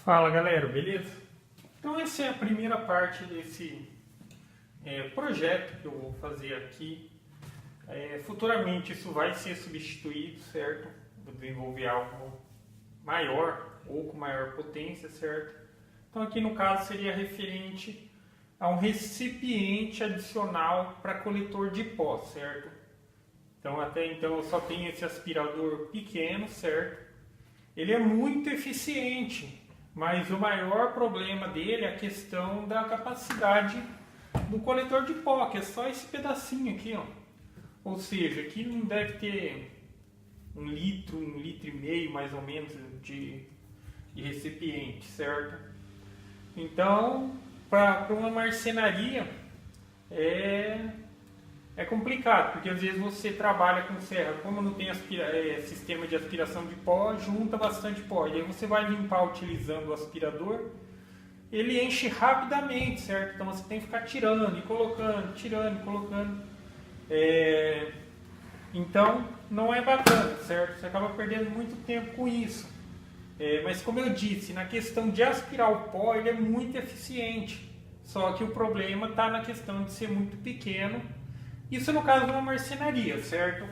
Fala galera, beleza? Então essa é a primeira parte desse projeto que eu vou fazer aqui. Futuramente isso vai ser substituído, certo? Vou desenvolver algo maior ou com maior potência, certo? Então aqui no caso seria referente a um recipiente adicional para coletor de pó, certo? Então até então eu só tenho esse aspirador pequeno, certo? Ele é muito eficiente, mas o maior problema dele é a questão da capacidade do coletor de pó, que é só esse pedacinho aqui, ó. Ou seja, aqui não deve ter um litro e meio mais ou menos de recipiente, certo? Então, para uma marcenaria é complicado, porque às vezes você trabalha com serra, como não tem sistema de aspiração de pó, junta bastante pó. E aí você vai limpar utilizando o aspirador, ele enche rapidamente, certo? Então você tem que ficar tirando e colocando, tirando e colocando. Então não é bacana, certo? Você acaba perdendo muito tempo com isso. Mas como eu disse, na questão de aspirar o pó, ele é muito eficiente. Só que o problema está na questão de ser muito pequeno. Isso no caso de uma marcenaria, certo?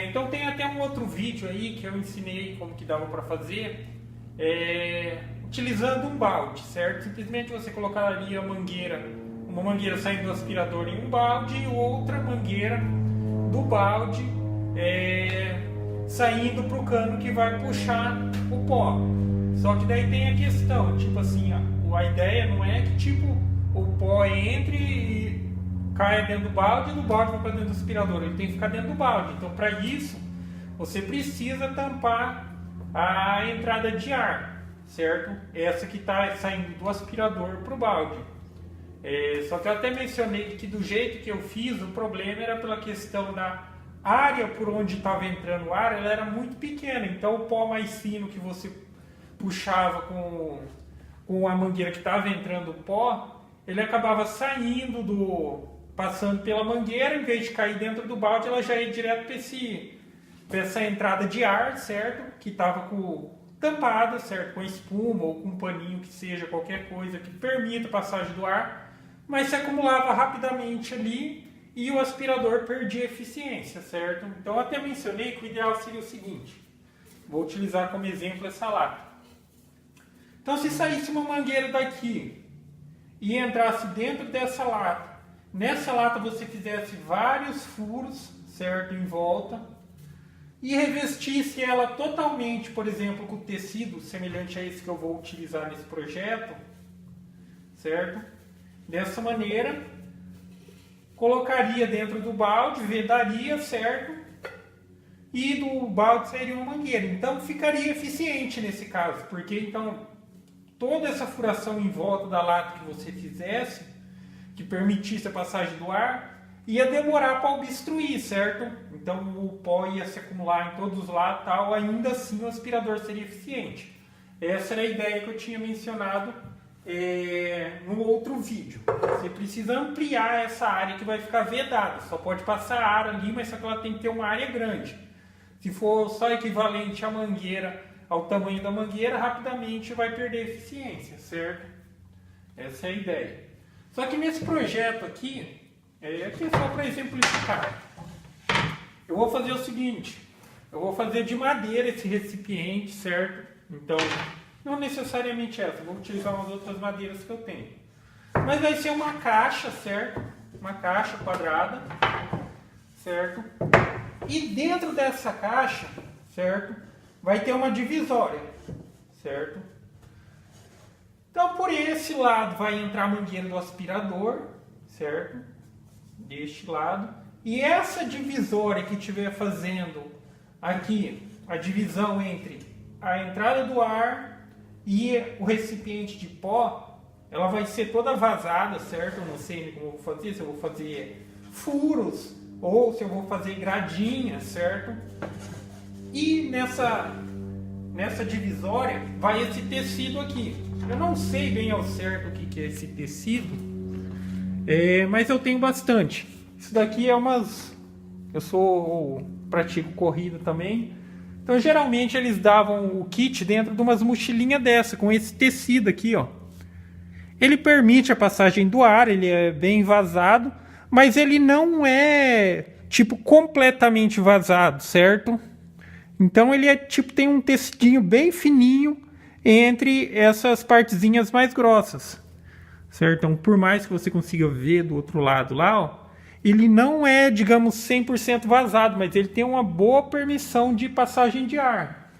Então tem até um outro vídeo aí que eu ensinei como que dava para fazer, utilizando um balde, certo? Simplesmente você colocaria uma mangueira saindo do aspirador em um balde e outra mangueira do balde saindo para o cano que vai puxar o pó. Só que daí tem a questão, tipo assim, a ideia não é que tipo o pó entre e caia dentro do balde e do balde vai para dentro do aspirador. Ele tem que ficar dentro do balde. Então, para isso, você precisa tampar a entrada de ar, certo? Essa que está saindo do aspirador para o balde. Só que eu até mencionei que do jeito que eu fiz, o problema era pela questão da área por onde estava entrando o ar, ela era muito pequena. Então, o pó mais fino que você puxava com a mangueira que estava entrando o pó, ele acabava saindo passando pela mangueira, em vez de cair dentro do balde, ela já ia direto para essa entrada de ar, certo? Que estava tampada, certo? Com espuma ou com um paninho que seja, qualquer coisa que permita a passagem do ar, mas se acumulava rapidamente ali e o aspirador perdia eficiência, certo? Então eu até mencionei que o ideal seria o seguinte, vou utilizar como exemplo essa lata. Então se saísse uma mangueira daqui e entrasse dentro dessa lata, nessa lata você fizesse vários furos, certo, em volta, e revestisse ela totalmente, por exemplo, com tecido semelhante a esse que eu vou utilizar nesse projeto, certo? Dessa maneira, colocaria dentro do balde, vedaria, certo? E do balde sairia uma mangueira. Então ficaria eficiente nesse caso, porque então toda essa furação em volta da lata que você fizesse, que permitisse a passagem do ar, ia demorar para obstruir, certo? Então o pó ia se acumular em todos os lados, tal, ainda assim o aspirador seria eficiente. Essa era a ideia que eu tinha mencionado no outro vídeo. Você precisa ampliar essa área que vai ficar vedada, só pode passar ar ali, mas só que ela tem que ter uma área grande. Se for só equivalente à mangueira, ao tamanho da mangueira, rapidamente vai perder eficiência, certo? Essa é a ideia. Só que nesse projeto aqui é só para exemplificar. Eu vou fazer o seguinte, eu vou fazer de madeira esse recipiente, certo? Então, não necessariamente essa, vou utilizar umas outras madeiras que eu tenho. Mas vai ser uma caixa, certo? Uma caixa quadrada, certo? E dentro dessa caixa, certo? Vai ter uma divisória, certo? Então, por esse lado vai entrar a mangueira do aspirador, certo? Deste lado. E essa divisória que estiver fazendo aqui, a divisão entre a entrada do ar e o recipiente de pó, ela vai ser toda vazada, certo? Eu não sei como eu vou fazer, se eu vou fazer furos ou se eu vou fazer gradinhas, certo? E nessa divisória vai esse tecido aqui. Eu não sei bem ao certo o que é esse tecido, mas eu tenho bastante. Isso daqui é pratico corrida também. Então, geralmente, eles davam o kit dentro de umas mochilinhas dessa, com esse tecido aqui, ó. Ele permite a passagem do ar, ele é bem vazado, mas ele não é, tipo, completamente vazado, certo? Então, ele é, tipo, tem um tecidinho bem fininho entre essas partezinhas mais grossas, certo? Então, por mais que você consiga ver do outro lado lá, ó, ele não é, digamos, 100% vazado, mas ele tem uma boa permissão de passagem de ar.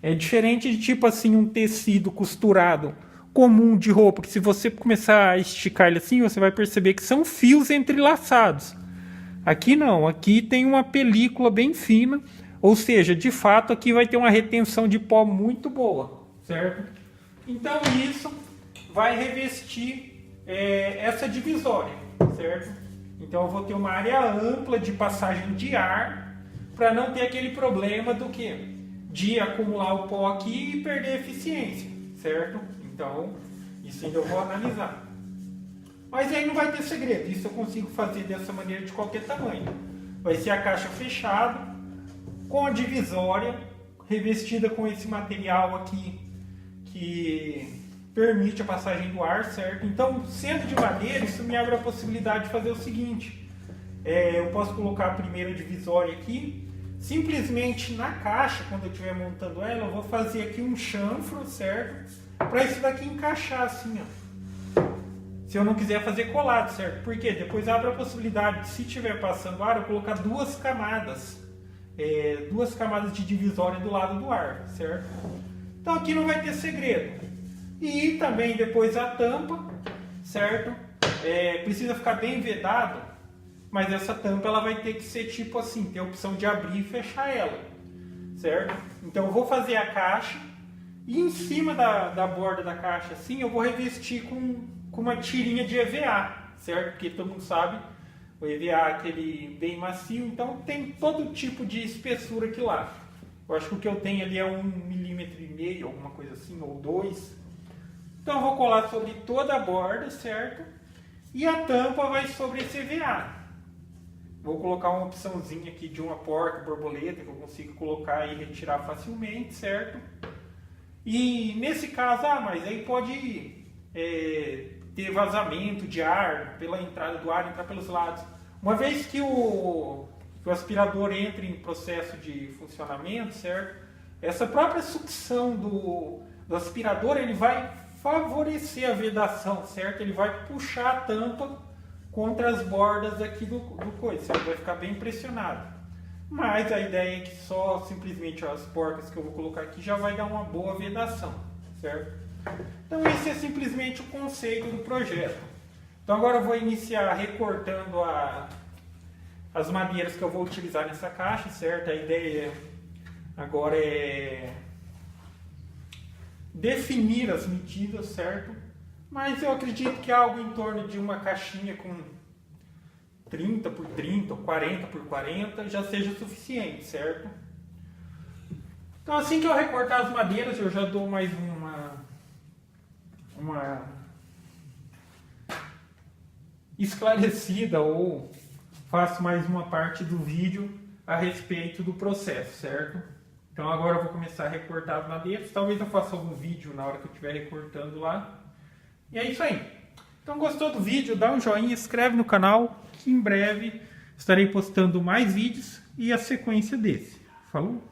É diferente de, tipo assim, um tecido costurado comum de roupa, que se você começar a esticar ele assim, você vai perceber que são fios entrelaçados. Aqui não, aqui tem uma película bem fina, ou seja, de fato aqui vai ter uma retenção de pó muito boa, certo? Então isso vai revestir essa divisória, certo? Então eu vou ter uma área ampla de passagem de ar, para não ter aquele problema do que? De acumular o pó aqui e perder a eficiência, certo? Então, isso ainda eu vou analisar. Mas aí não vai ter segredo, isso eu consigo fazer dessa maneira de qualquer tamanho. Vai ser a caixa fechada, com a divisória, revestida com esse material aqui, que permite a passagem do ar, certo? Então, sendo de madeira, isso me abre a possibilidade de fazer o seguinte. Eu posso colocar a primeira divisória aqui, simplesmente na caixa, quando eu estiver montando ela, eu vou fazer aqui um chanfro, certo? Para isso daqui encaixar assim, ó. Se eu não quiser fazer colado, certo? Porque depois abre a possibilidade de, se estiver passando ar, eu colocar duas camadas de divisória do lado do ar, certo? Então aqui não vai ter segredo. E também depois a tampa, certo? Precisa ficar bem vedado, mas essa tampa ela vai ter que ser tipo assim, ter a opção de abrir e fechar ela, certo? Então eu vou fazer a caixa e em cima da borda da caixa assim eu vou revestir com uma tirinha de EVA, certo? Porque todo mundo sabe, o EVA é aquele bem macio, então tem todo tipo de espessura aqui lá. Eu acho que o que eu tenho ali é 1,5 mm, alguma coisa assim, ou 2. Então eu vou colar sobre toda a borda, certo? E a tampa vai sobre esse EVA. Vou colocar uma opçãozinha aqui de uma porta borboleta que eu consigo colocar e retirar facilmente, certo? E nesse caso, mas aí pode ter vazamento de ar pela entrada do ar, entrar pelos lados. Uma vez que o aspirador entra em processo de funcionamento, certo? Essa própria sucção do aspirador, ele vai favorecer a vedação, certo? Ele vai puxar a tampa contra as bordas aqui do coisa, certo? Vai ficar bem pressionado. Mas a ideia é que só simplesmente as porcas que eu vou colocar aqui já vai dar uma boa vedação, certo? Então esse é simplesmente o conceito do projeto. Então agora eu vou iniciar recortando as madeiras que eu vou utilizar nessa caixa, certo? A ideia agora é definir as medidas, certo? Mas eu acredito que algo em torno de uma caixinha com 30 por 30 ou 40 por 40 já seja suficiente, certo? Então assim que eu recortar as madeiras, eu já dou mais uma esclarecida ou faço mais uma parte do vídeo a respeito do processo, certo? Então agora eu vou começar a recortar as madeiras. Talvez eu faça algum vídeo na hora que eu estiver recortando lá. E é isso aí. Então gostou do vídeo? Dá um joinha, se inscreve no canal, que em breve estarei postando mais vídeos e a sequência desse. Falou?